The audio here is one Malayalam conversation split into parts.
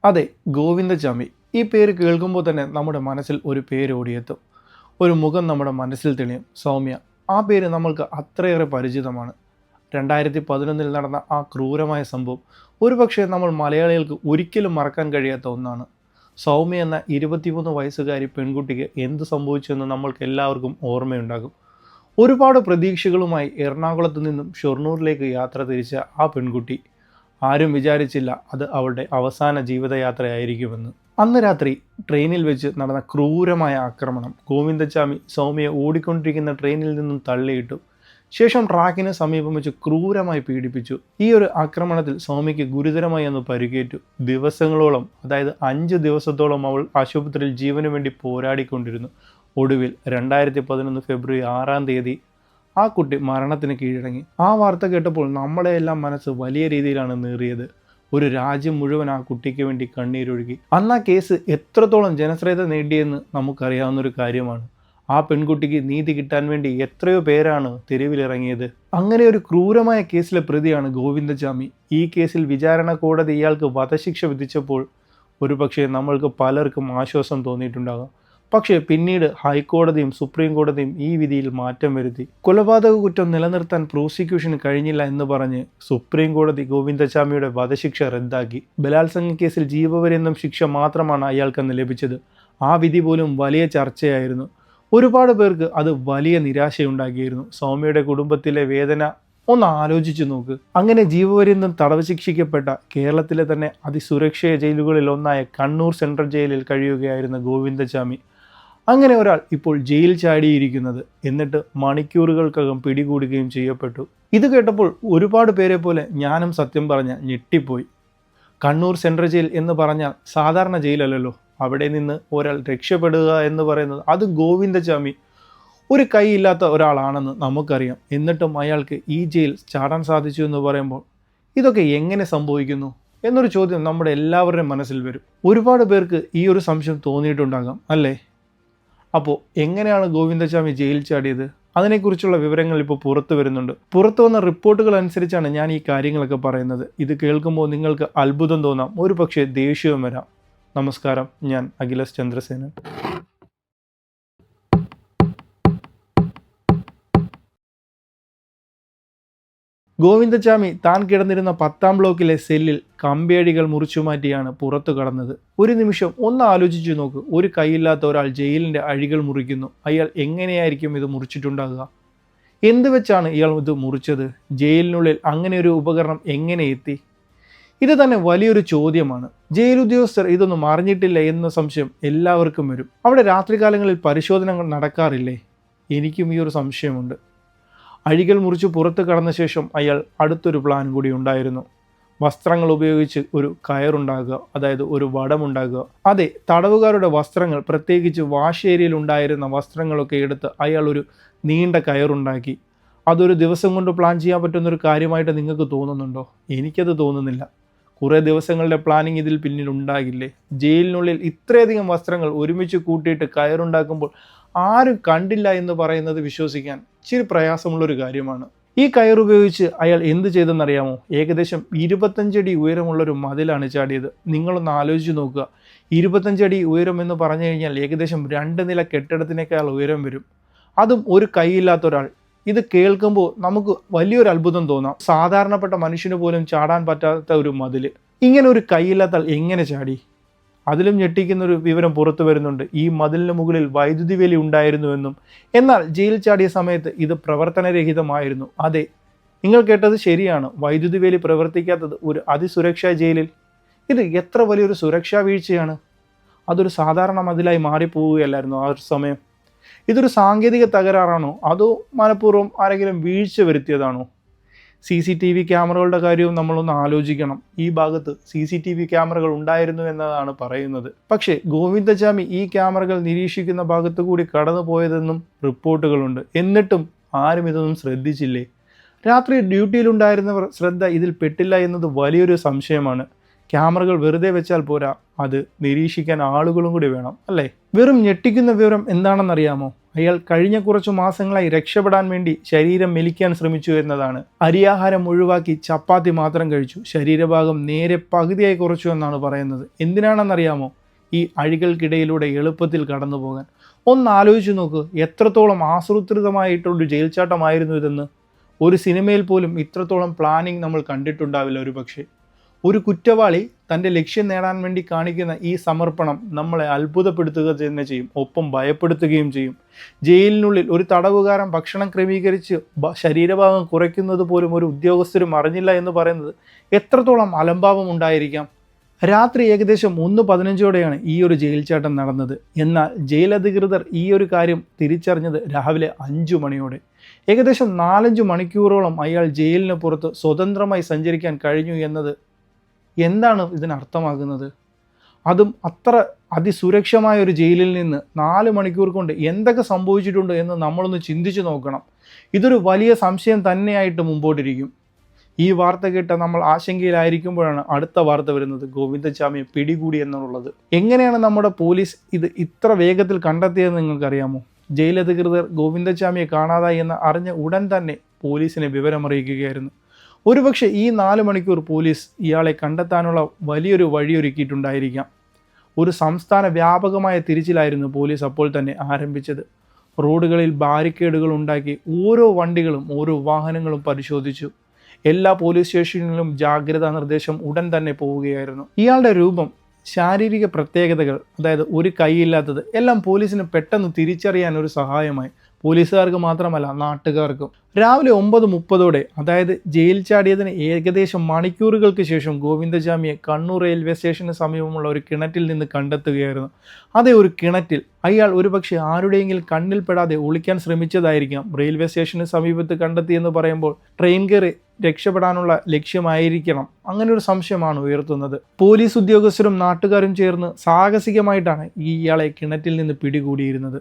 അതെ, ഗോവിന്ദചാമി. ഈ പേര് കേൾക്കുമ്പോൾ തന്നെ നമ്മുടെ മനസ്സിൽ ഒരു പേര് ഓടിയെത്തും. ഒരു മുഖം നമ്മുടെ മനസ്സിൽ തെളിയും. സൗമ്യ. ആ പേര് നമ്മൾക്ക് അത്രയേറെ പരിചിതമാണ്. 2011 നടന്ന ആ ക്രൂരമായ സംഭവം ഒരുപക്ഷെ നമ്മൾ മലയാളികൾക്ക് ഒരിക്കലും മറക്കാൻ കഴിയാത്ത ഒന്നാണ്. സൗമ്യ എന്ന 23 വയസ്സുകാരി പെൺകുട്ടിക്ക് എന്ത് സംഭവിച്ചുവെന്ന് നമ്മൾക്ക് എല്ലാവർക്കും ഓർമ്മയുണ്ടാകും. ഒരുപാട് പ്രതീക്ഷകളുമായി എറണാകുളത്ത് നിന്നും ഷൊർണൂരിലേക്ക് യാത്ര തിരിച്ച ആ പെൺകുട്ടി ആരും വിചാരിച്ചില്ല അത് അവളുടെ അവസാന ജീവിതയാത്രയായിരിക്കുമെന്ന്. അന്ന് രാത്രി ട്രെയിനിൽ വെച്ച് നടന്ന ക്രൂരമായ ആക്രമണം ഗോവിന്ദച്ചാമി സൗമ്യയെ ഓടിക്കൊണ്ടിരിക്കുന്ന ട്രെയിനിൽ നിന്നും തള്ളിയിട്ടു. ശേഷം ട്രാക്കിന് സമീപം വെച്ച് ക്രൂരമായി പീഡിപ്പിച്ചു. ഈ ഒരു ആക്രമണത്തിൽ സൗമ്യയ്ക്ക് ഗുരുതരമായി ഒന്ന് പരിക്കേറ്റു. ദിവസങ്ങളോളം, അതായത് 5 ദിവസത്തോളം അവൾ ആശുപത്രിയിൽ ജീവന് വേണ്ടി പോരാടിക്കൊണ്ടിരുന്നു. ഒടുവിൽ 2011 ഫെബ്രുവരി 6-ാം തീയതി ആ കുട്ടി മരണത്തിന് കീഴടങ്ങി. ആ വാർത്ത കേട്ടപ്പോൾ നമ്മളെയെല്ലാം മനസ്സ് വലിയ രീതിയിലാണ് നീറിയത്. ഒരു രാജ്യം മുഴുവൻ ആ കുട്ടിക്ക് വേണ്ടി കണ്ണീരൊഴുകി. അന്ന് ആ കേസ് എത്രത്തോളം ജനശ്രദ്ധ നേടിയെന്ന് നമുക്കറിയാവുന്നൊരു കാര്യമാണ്. ആ പെൺകുട്ടിക്ക് നീതി കിട്ടാൻ വേണ്ടി എത്രയോ പേരാണ് തെരുവിലിറങ്ങിയത്. അങ്ങനെ ഒരു ക്രൂരമായ കേസിലെ പ്രതിയാണ് ഗോവിന്ദചാമി. ഈ കേസിൽ വിചാരണ കോടതി ഇയാൾക്ക് വധശിക്ഷ വിധിച്ചപ്പോൾ ഒരുപക്ഷെ നമ്മൾക്ക് പലർക്കും ആശ്വാസം തോന്നിയിട്ടുണ്ടാകാം. പക്ഷേ പിന്നീട് ഹൈക്കോടതിയും സുപ്രീം കോടതിയും ഈ വിധിയിൽ മാറ്റം വരുത്തി. കൊലപാതക കുറ്റം നിലനിർത്താൻ പ്രോസിക്യൂഷന് കഴിഞ്ഞില്ല എന്ന് പറഞ്ഞ് സുപ്രീം കോടതി ഗോവിന്ദചാമിയുടെ വധശിക്ഷ റദ്ദാക്കി. ബലാത്സംഗ കേസിൽ ജീവപര്യന്തം ശിക്ഷ മാത്രമാണ് അയാൾക്കന്ന് ലഭിച്ചത്. ആ വിധി പോലും വലിയ ചർച്ചയായിരുന്നു. ഒരുപാട് പേർക്ക് അത് വലിയ നിരാശയുണ്ടാക്കിയിരുന്നു. സൗമ്യയുടെ കുടുംബത്തിലെ വേദന ഒന്ന് ആലോചിച്ചു നോക്ക്. അങ്ങനെ ജീവപര്യന്തം തടവ് ശിക്ഷിക്കപ്പെട്ട കേരളത്തിലെ തന്നെ അതിസുരക്ഷയ ജയിലുകളിൽ ഒന്നായ കണ്ണൂർ സെൻട്രൽ ജയിലിൽ കഴിയുകയായിരുന്ന ഗോവിന്ദചാമി. അങ്ങനെ ഒരാൾ ഇപ്പോൾ ജയിൽ ചാടിയിരിക്കുന്നത്, എന്നിട്ട് മണിക്കൂറുകൾക്കകം പിടികൂടുകയും ചെയ്യപ്പെട്ടു. ഇത് കേട്ടപ്പോൾ ഒരുപാട് പേരെ പോലെ ഞാനും സത്യം പറഞ്ഞ ഞെട്ടിപ്പോയി. കണ്ണൂർ സെൻട്രൽ ജയിൽ എന്ന് പറഞ്ഞാൽ സാധാരണ ജയിലല്ലല്ലോ. അവിടെ നിന്ന് ഒരാൾ രക്ഷപ്പെടുക എന്ന് പറയുന്നത് അത് ഗോവിന്ദചാമി ഒരു കൈയില്ലാത്ത ഒരാളാണെന്ന് നമുക്കറിയാം. എന്നിട്ടും അയാൾക്ക് ഈ ജയിൽ ചാടാൻ സാധിച്ചു എന്ന് പറയുമ്പോൾ ഇതൊക്കെ എങ്ങനെ സംഭവിക്കുന്നു എന്നൊരു ചോദ്യം നമ്മുടെ എല്ലാവരുടെയും മനസ്സിൽ വരും. ഒരുപാട് പേർക്ക് ഈ ഒരു സംശയം തോന്നിയിട്ടുണ്ടാകാം അല്ലേ? അപ്പോൾ എങ്ങനെയാണ് ഗോവിന്ദചാമി ജയിൽ ചാടിയത്? അതിനെക്കുറിച്ചുള്ള വിവരങ്ങൾ ഇപ്പോൾ പുറത്തു വരുന്നുണ്ട്. പുറത്തു വന്ന റിപ്പോർട്ടുകൾ അനുസരിച്ചാണ് ഞാൻ ഈ കാര്യങ്ങളൊക്കെ പറയുന്നത്. ഇത് കേൾക്കുമ്പോൾ നിങ്ങൾക്ക് അത്ഭുതം തോന്നാം, ഒരു പക്ഷേ ദേഷ്യവും വരാം. നമസ്കാരം, ഞാൻ അഖിലസ് ചന്ദ്രസേനൻ. ഗോവിന്ദചാമി താൻ കിടന്നിരുന്ന 10-ാം ബ്ലോക്കിലെ സെല്ലിൽ കമ്പിയടികൾ മുറിച്ചുമാറ്റിയാണ് പുറത്തു കടന്നത്. ഒരു നിമിഷം ഒന്ന് ആലോചിച്ചു നോക്ക്. ഒരു കൈയില്ലാത്ത ഒരാൾ ജയിലിൻ്റെ അഴികൾ മുറിക്കുന്നു. അയാൾ എങ്ങനെയായിരിക്കും ഇത് മുറിച്ചിട്ടുണ്ടാകുക? എന്ത് വെച്ചാണ് ഇയാൾ ഇത് മുറിച്ചത്? ജയിലിനുള്ളിൽ അങ്ങനെ ഒരു ഉപകരണം എങ്ങനെ എത്തി? ഇത് തന്നെ വലിയൊരു ചോദ്യമാണ്. ജയിൽ ഉദ്യോഗസ്ഥർ ഇതൊന്നും അറിഞ്ഞിട്ടില്ല എന്ന സംശയം എല്ലാവർക്കും വരും. അവിടെ രാത്രികാലങ്ങളിൽ പരിശോധനകൾ നടക്കാറില്ലേ? എനിക്കും ഈ ഒരു സംശയമുണ്ട്. അഴികൾ മുറിച്ച് പുറത്ത് കടന്ന ശേഷം അയാൾ അടുത്തൊരു പ്ലാൻ കൂടി ഉണ്ടായിരുന്നു. വസ്ത്രങ്ങൾ ഉപയോഗിച്ച് ഒരു കയറുണ്ടാക്കുക, അതായത് ഒരു വടമുണ്ടാക്കുക. അതെ, തടവുകാരുടെ വസ്ത്രങ്ങൾ, പ്രത്യേകിച്ച് വാഷ് ഏരിയയിൽ ഉണ്ടായിരുന്ന വസ്ത്രങ്ങളൊക്കെ എടുത്ത് അയാൾ ഒരു നീണ്ട കയറുണ്ടാക്കി. അതൊരു ദിവസം കൊണ്ട് പ്ലാൻ ചെയ്യാൻ പറ്റുന്നൊരു കാര്യമായിട്ട് നിങ്ങൾക്ക് തോന്നുന്നുണ്ടോ? എനിക്കത് തോന്നുന്നില്ല. കുറേ ദിവസങ്ങളുടെ പ്ലാനിങ് ഇതിൽ പിന്നിൽ ഉണ്ടാകില്ലേ? ജയിലിനുള്ളിൽ ഇത്രയധികം വസ്ത്രങ്ങൾ ഒരുമിച്ച് കൂട്ടിയിട്ട് കയറുണ്ടാക്കുമ്പോൾ ആരും കണ്ടില്ല എന്ന് പറയുന്നത് വിശ്വസിക്കാൻ ഇച്ചിരി പ്രയാസമുള്ളൊരു കാര്യമാണ്. ഈ കയറുപയോഗിച്ച് അയാൾ എന്ത് ചെയ്തെന്നറിയാമോ? ഏകദേശം 25 അടി ഉയരമുള്ളൊരു മതിലാണ് ചാടിയത്. നിങ്ങളൊന്ന് ആലോചിച്ച് നോക്കുക. 25 അടി ഉയരം എന്ന് പറഞ്ഞു കഴിഞ്ഞാൽ ഏകദേശം 2 നില കെട്ടിടത്തിനേക്കാൾ ഉയരം വരും. അതും ഒരു കൈയില്ലാത്ത ഒരാൾ. ഇത് കേൾക്കുമ്പോൾ നമുക്ക് വലിയൊരു അത്ഭുതം തോന്നാം. സാധാരണപ്പെട്ട മനുഷ്യന് പോലും ചാടാൻ പറ്റാത്ത ഒരു മതിൽ. ഇങ്ങനെ ഒരു കൈയില്ലാത്ത ആൾ എങ്ങനെ ചാടി? അതിലും ഞെട്ടിക്കുന്നൊരു വിവരം പുറത്തു വരുന്നുണ്ട്. ഈ മതിലിന് മുകളിൽ വൈദ്യുതി വേലി ഉണ്ടായിരുന്നുവെന്നും. എന്നാൽ ജയിൽ ചാടിയ സമയത്ത് ഇത് പ്രവർത്തനരഹിതമായിരുന്നു. അതെ, നിങ്ങൾ കേട്ടത് ശരിയാണ്. വൈദ്യുതി വേലി പ്രവർത്തിക്കാത്തത് ഒരു അതിസുരക്ഷാ ജയിലിൽ. ഇത് എത്ര വലിയൊരു സുരക്ഷാ വീഴ്ചയാണ്. അതൊരു സാധാരണ മതിലായി മാറിപ്പോവുകയല്ലായിരുന്നു ആ ഒരു സമയം. ഇതൊരു സാങ്കേതിക തകരാറാണോ അതോ മനഃപൂർവ്വം ആരെങ്കിലും വീഴ്ച വരുത്തിയതാണോ? CCTV ക്യാമറകളുടെ കാര്യവും നമ്മളൊന്ന് ആലോചിക്കണം. ഈ ഭാഗത്ത് CCTV ക്യാമറകൾ ഉണ്ടായിരുന്നു എന്നതാണ് പറയുന്നത്. പക്ഷേ ഗോവിന്ദചാമി ഈ ക്യാമറകൾ നിരീക്ഷിക്കുന്ന ഭാഗത്തു കൂടി കടന്നു പോയതെന്നും റിപ്പോർട്ടുകളുണ്ട്. എന്നിട്ടും ആരും ഇതൊന്നും ശ്രദ്ധിച്ചില്ലേ? രാത്രി ഡ്യൂട്ടിയിലുണ്ടായിരുന്നവർ ശ്രദ്ധ ഇതിൽ പെട്ടില്ല എന്നത് വലിയൊരു സംശയമാണ്. ക്യാമറകൾ വെറുതെ വെച്ചാൽ പോരാ, അത് നിരീക്ഷിക്കാൻ ആളുകളും കൂടി വേണം അല്ലേ? വെറും ഞെട്ടിക്കുന്ന വിവരം എന്താണെന്നറിയാമോ? അയാൾ കഴിഞ്ഞ കുറച്ചു മാസങ്ങളായി രക്ഷപ്പെടാൻ വേണ്ടി ശരീരം മെലിക്കാൻ ശ്രമിച്ചു എന്നതാണ്. അരിയാഹാരം ഒഴിവാക്കി ചപ്പാത്തി മാത്രം കഴിച്ചു, ശരീരഭാഗം നേരെ പകുതിയായി കുറച്ചു എന്നാണ് പറയുന്നത്. എന്തിനാണെന്നറിയാമോ? ഈ അഴികൾക്കിടയിലൂടെ എളുപ്പത്തിൽ കടന്നു പോകാൻ. ഒന്ന് ആലോചിച്ച് നോക്ക്, എത്രത്തോളം ആസൂത്രിതമായിട്ടൊരു ജയിൽ ചാട്ടമായിരുന്നു ഇതെന്ന്. ഒരു സിനിമയിൽ പോലും ഇത്രത്തോളം പ്ലാനിങ് നമ്മൾ കണ്ടിട്ടുണ്ടാവില്ല ഒരു പക്ഷേ. ഒരു കുറ്റവാളി തൻ്റെ ലക്ഷ്യം നേടാൻ വേണ്ടി കാണിക്കുന്ന ഈ സമർപ്പണം നമ്മളെ അത്ഭുതപ്പെടുത്തുക തന്നെ ചെയ്യും, ഒപ്പം ഭയപ്പെടുത്തുകയും ചെയ്യും. ജയിലിനുള്ളിൽ ഒരു തടവുകാരൻ ഭക്ഷണം ക്രമീകരിച്ച് ശരീരഭാഗം കുറയ്ക്കുന്നത് പോലും ഒരു ഉദ്യോഗസ്ഥരും അറിഞ്ഞില്ല എന്ന് പറയുന്നത് എത്രത്തോളം അലംഭാവം ഉണ്ടായിരിക്കാം. രാത്രി ഏകദേശം 1:15 ഈ ഒരു ജയിൽ ചാട്ടം നടന്നത്. എന്നാൽ ജയിൽ അധികൃതർ ഈ ഒരു കാര്യം തിരിച്ചറിഞ്ഞത് രാവിലെ 5 മണിയോടെ. ഏകദേശം 4-5 മണിക്കൂറോളം അയാൾ ജയിലിന് പുറത്ത് സ്വതന്ത്രമായി സഞ്ചരിക്കാൻ കഴിഞ്ഞു എന്നത് എന്താണ് ഇതിനർത്ഥമാകുന്നത്? അതും അത്ര അതിസുരക്ഷമായ ഒരു ജയിലിൽ നിന്ന് 4 മണിക്കൂർ കൊണ്ട് എന്തൊക്കെ സംഭവിച്ചിട്ടുണ്ട് എന്ന് നമ്മളൊന്ന് ചിന്തിച്ചു നോക്കണം. ഇതൊരു വലിയ സംശയം തന്നെയായിട്ട് മുമ്പോട്ടിരിക്കും. ഈ വാർത്ത കേട്ട നമ്മൾ ആശങ്കയിലായിരിക്കുമ്പോഴാണ് അടുത്ത വാർത്ത വരുന്നത്, ഗോവിന്ദച്ചാമിയെ പിടികൂടി എന്നുള്ളത്. എങ്ങനെയാണ് നമ്മുടെ പോലീസ് ഇത് ഇത്ര വേഗത്തിൽ കണ്ടെത്തിയതെന്ന് നിങ്ങൾക്കറിയാമോ? ജയിലധികൃതർ ഗോവിന്ദച്ചാമിയെ കാണാതായി എന്ന് അറിഞ്ഞ ഉടൻ തന്നെ പോലീസിനെ വിവരമറിയിക്കുകയായിരുന്നു. ഒരുപക്ഷെ ഈ 4 മണിക്കൂർ പോലീസ് ഇയാളെ കണ്ടെത്താനുള്ള വലിയൊരു വഴിയൊരുക്കിയിട്ടുണ്ടായിരിക്കാം. ഒരു സംസ്ഥാന വ്യാപകമായ തിരച്ചിലായിരുന്നു പോലീസ് അപ്പോൾ തന്നെ ആരംഭിച്ചത്. റോഡുകളിൽ ബാരിക്കേഡുകൾ ഉണ്ടാക്കി ഓരോ വണ്ടികളും ഓരോ വാഹനങ്ങളും പരിശോധിച്ചു. എല്ലാ പോലീസ് സ്റ്റേഷനിലും ജാഗ്രതാ നിർദ്ദേശം ഉടൻ തന്നെ പോവുകയായിരുന്നു. ഇയാളുടെ രൂപം, ശാരീരിക പ്രത്യേകതകൾ, അതായത് ഒരു കൈയില്ലാത്തത് എല്ലാം പോലീസിന് പെട്ടെന്ന് തിരിച്ചറിയാൻ ഒരു സഹായമായി. പോലീസുകാർക്ക് മാത്രമല്ല, നാട്ടുകാർക്കും. രാവിലെ 9:30 അതായത് ജയിൽ ചാടിയതിന് ഏകദേശം മണിക്കൂറുകൾക്ക് ശേഷം ഗോവിന്ദച്ചാമിയെ കണ്ണൂർ റെയിൽവേ സ്റ്റേഷന് സമീപമുള്ള ഒരു കിണറ്റിൽ നിന്ന് കണ്ടെത്തുകയായിരുന്നു. അതേ, ഒരു കിണറ്റിൽ. അയാൾ ഒരുപക്ഷെ ആരുടെയെങ്കിലും കണ്ണിൽപ്പെടാതെ ഒളിക്കാൻ ശ്രമിച്ചതായിരിക്കാം. റെയിൽവേ സ്റ്റേഷന് സമീപത്ത് കണ്ടെത്തിയെന്ന് പറയുമ്പോൾ ട്രെയിൻ കയറി രക്ഷപ്പെടാനുള്ള ലക്ഷ്യമായിരിക്കണം. അങ്ങനെ ഒരു സംശയമാണ് ഉയർത്തുന്നത്. പോലീസ് ഉദ്യോഗസ്ഥരും നാട്ടുകാരും ചേർന്ന് സാഹസികമായിട്ടാണ് ഇയാളെ കിണറ്റിൽ നിന്ന് പിടികൂടിയിരുന്നത്.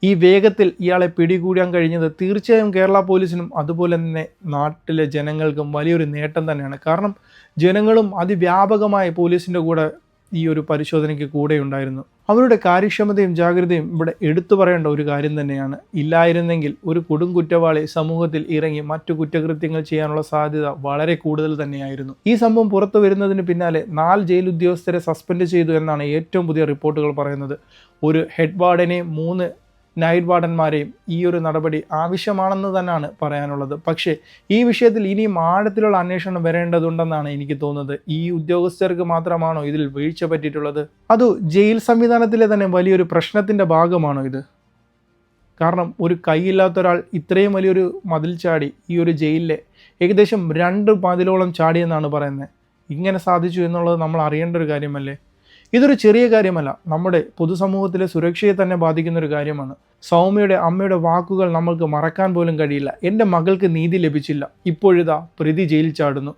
ഈ വേഗത്തിൽ ഇയാളെ പിടികൂടാൻ കഴിഞ്ഞത് തീർച്ചയായും കേരള പോലീസിനും അതുപോലെ തന്നെ നാട്ടിലെ ജനങ്ങൾക്കും വലിയൊരു നേട്ടം തന്നെയാണ്. കാരണം ജനങ്ങളും അതിവ്യാപകമായി പോലീസിൻ്റെ കൂടെ ഈ ഒരു പരിശോധനയ്ക്ക് കൂടെ ഉണ്ടായിരുന്നു. അവരുടെ കാര്യക്ഷമതയും ജാഗ്രതയും ഇവിടെ എടുത്തു പറയേണ്ട ഒരു കാര്യം തന്നെയാണ്. ഇല്ലായിരുന്നെങ്കിൽ ഒരു കൊടുംകുറ്റവാളി സമൂഹത്തിൽ ഇറങ്ങി മറ്റു കുറ്റകൃത്യങ്ങൾ ചെയ്യാനുള്ള സാധ്യത വളരെ കൂടുതൽ തന്നെയായിരുന്നു. ഈ സംഭവം പുറത്തു വരുന്നതിന് പിന്നാലെ 4 ജയിൽ ഉദ്യോഗസ്ഥരെ സസ്പെൻഡ് ചെയ്തു എന്നാണ് ഏറ്റവും പുതിയ റിപ്പോർട്ടുകൾ പറയുന്നത്. ഒരു ഹെഡ് വാർഡനെയും 3 നൈറ്റ് വാർഡന്മാരെയും ഈ ഒരു നടപടി ആവശ്യമാണെന്ന് തന്നെയാണ് പറയാനുള്ളത്. പക്ഷേ ഈ വിഷയത്തിൽ ഇനിയും ആഴത്തിലുള്ള അന്വേഷണം വരേണ്ടതുണ്ടെന്നാണ് എനിക്ക് തോന്നുന്നത്. ഈ ഉദ്യോഗസ്ഥർക്ക് മാത്രമാണോ ഇതിൽ വീഴ്ച പറ്റിയിട്ടുള്ളത്? അതോ ജയിൽ സംവിധാനത്തിലെ തന്നെ വലിയൊരു പ്രശ്നത്തിൻ്റെ ഭാഗമാണോ ഇത്? കാരണം ഒരു കൈയില്ലാത്ത ഒരാൾ ഇത്രയും വലിയൊരു മതിൽ ചാടി ഈ ഒരു ജയിലിലെ ഏകദേശം 2 മതിലോളം ചാടിയെന്നാണ് പറയുന്നത്. ഇങ്ങനെ സാധിച്ചു എന്നുള്ളത് നമ്മൾ അറിയേണ്ട ഒരു കാര്യമല്ലേ? ഇതൊരു ചെറിയ കാര്യമല്ല, നമ്മുടെ പൊതുസമൂഹത്തിലെ സുരക്ഷയെ തന്നെ ബാധിക്കുന്ന ഒരു കാര്യമാണ്. സൗമ്യയുടെ അമ്മയുടെ വാക്കുകൾ നമ്മൾക്ക് മറക്കാൻ പോലും കഴിയില്ല. എൻ്റെ മകൾക്ക് നീതി ലഭിച്ചില്ല, ഇപ്പോഴിതാ പ്രതി ജയിലിൽ ചാടുന്നു.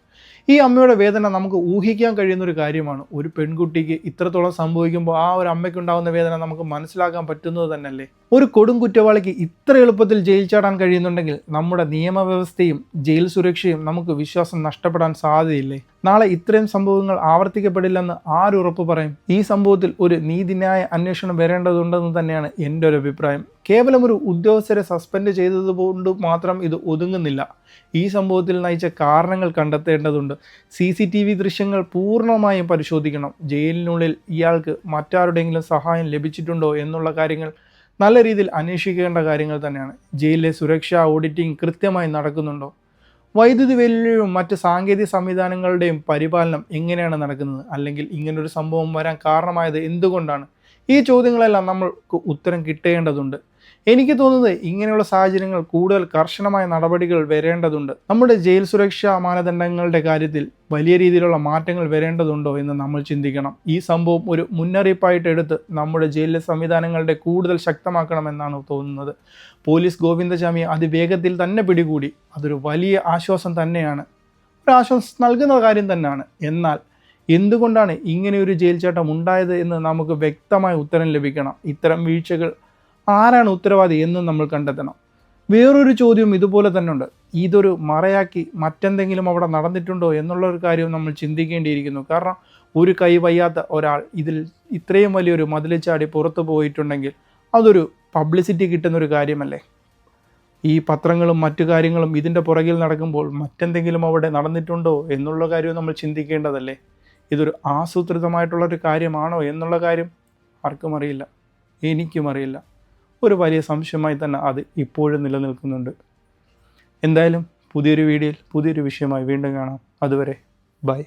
ഈ അമ്മയുടെ വേദന നമുക്ക് ഊഹിക്കാൻ കഴിയുന്നൊരു കാര്യമാണ്. ഒരു പെൺകുട്ടിക്ക് ഇത്രത്തോളം സംഭവിക്കുമ്പോൾ ആ ഒരു അമ്മയ്ക്കുണ്ടാകുന്ന വേദന നമുക്ക് മനസ്സിലാക്കാൻ പറ്റുന്നത് തന്നെയല്ലേ. ഒരു കൊടും കുറ്റവാളിക്ക് ഇത്ര എളുപ്പത്തിൽ ജയിൽ ചാടാൻ കഴിയുന്നുണ്ടെങ്കിൽ നമ്മുടെ നിയമവ്യവസ്ഥയും ജയിൽ സുരക്ഷയും നമുക്ക് വിശ്വാസം നഷ്ടപ്പെടാൻ സാധ്യതയില്ലേ? നാളെ ഇത്രയും സംഭവങ്ങൾ ആവർത്തിക്കപ്പെടില്ലെന്ന് ആരുറപ്പ് പറയും? ഈ സംഭവത്തിൽ ഒരു നീതിന്യായ അന്വേഷണം വരേണ്ടതുണ്ടെന്ന് തന്നെയാണ് എൻ്റെ ഒരു അഭിപ്രായം. കേവലം ഒരു ഉദ്യോഗസ്ഥരെ സസ്പെൻഡ് ചെയ്തതുകൊണ്ട് മാത്രം ഇത് ഒതുങ്ങുന്നില്ല. ഈ സംഭവത്തിൽ നയിച്ച കാരണങ്ങൾ കണ്ടെത്തേണ്ടതുണ്ട്. CCTV ദൃശ്യങ്ങൾ പൂർണ്ണമായും പരിശോധിക്കണം. ജയിലിനുള്ളിൽ ഇയാൾക്ക് മറ്റാരുടെയെങ്കിലും സഹായം ലഭിച്ചിട്ടുണ്ടോ എന്നുള്ള കാര്യങ്ങൾ നല്ല രീതിയിൽ അന്വേഷിക്കേണ്ട കാര്യങ്ങൾ തന്നെയാണ്. ജയിലിലെ സുരക്ഷാ ഓഡിറ്റിംഗ് കൃത്യമായി നടക്കുന്നുണ്ടോ? വൈദ്യുതി വേലിയും മറ്റ് സാങ്കേതിക സംവിധാനങ്ങളുടെയും പരിപാലനം എങ്ങനെയാണ് നടക്കുന്നത്? അല്ലെങ്കിൽ ഇങ്ങനൊരു സംഭവം വരാൻ കാരണമായത് എന്തുകൊണ്ടാണ്? ഈ ചോദ്യങ്ങളെല്ലാം നമ്മൾക്ക് ഉത്തരം കിട്ടേണ്ടതുണ്ട്. എനിക്ക് തോന്നുന്നത് ഇങ്ങനെയുള്ള സാഹചര്യങ്ങൾ കൂടുതൽ കർശനമായ നടപടികൾ വരേണ്ടതുണ്ട്. നമ്മുടെ ജയിൽ സുരക്ഷാ മാനദണ്ഡങ്ങളുടെ കാര്യത്തിൽ വലിയ രീതിയിലുള്ള മാറ്റങ്ങൾ വരേണ്ടതുണ്ടോ എന്ന് നമ്മൾ ചിന്തിക്കണം. ഈ സംഭവം ഒരു മുന്നറിയിപ്പായിട്ട് എടുത്ത് നമ്മുടെ ജയിലിലെ സംവിധാനങ്ങളുടെ കൂടുതൽ ശക്തമാക്കണമെന്നാണ് തോന്നുന്നത്. പോലീസ് ഗോവിന്ദച്ചാമിയെ അതിവേഗത്തിൽ തന്നെ പിടികൂടി. അതൊരു വലിയ ആശ്വാസം തന്നെയാണ്, ഒരു ആശ്വാസം നൽകുന്ന കാര്യം തന്നെയാണ്. എന്നാൽ എന്തുകൊണ്ടാണ് ഇങ്ങനെയൊരു ജയിൽ ചാട്ടം ഉണ്ടായത് എന്ന് നമുക്ക് വ്യക്തമായ ഉത്തരം ലഭിക്കണം. ഇത്തരം വീഴ്ചകൾ ആരാണ് ഉത്തരവാദി എന്ന് നമ്മൾ കണ്ടെത്തണം. വേറൊരു ചോദ്യം ഇതുപോലെ തന്നെ ഉണ്ട്. ഇതൊരു മറയാക്കി മറ്റെന്തെങ്കിലും അവിടെ നടന്നിട്ടുണ്ടോ എന്നുള്ളൊരു കാര്യം നമ്മൾ ചിന്തിക്കേണ്ടിയിരിക്കുന്നു. കാരണം ഒരു കൈ വയ്യാത്ത ഒരാൾ ഇതിൽ ഇത്രയും വലിയൊരു മതിൽ ചാടി പുറത്തു പോയിട്ടുണ്ടെങ്കിൽ അതൊരു പബ്ലിസിറ്റി കിട്ടുന്നൊരു കാര്യമല്ലേ. ഈ പത്രങ്ങളും മറ്റു കാര്യങ്ങളും ഇതിൻ്റെ പുറകിൽ നടക്കുമ്പോൾ മറ്റെന്തെങ്കിലും അവിടെ നടന്നിട്ടുണ്ടോ എന്നുള്ള കാര്യവും നമ്മൾ ചിന്തിക്കേണ്ടതല്ലേ. ഇതൊരു ആസൂത്രിതമായിട്ടുള്ളൊരു കാര്യമാണോ എന്നുള്ള കാര്യം ആർക്കും അറിയില്ല, എനിക്കും അറിയില്ല. ഒരു വലിയ സംശയമായി തന്നെ അത് ഇപ്പോഴും നിലനിൽക്കുന്നുണ്ട്. എന്തായാലും പുതിയൊരു വീഡിയോയിൽ പുതിയൊരു വിഷയമായി വീണ്ടും കാണാം. അതുവരെ ബൈ.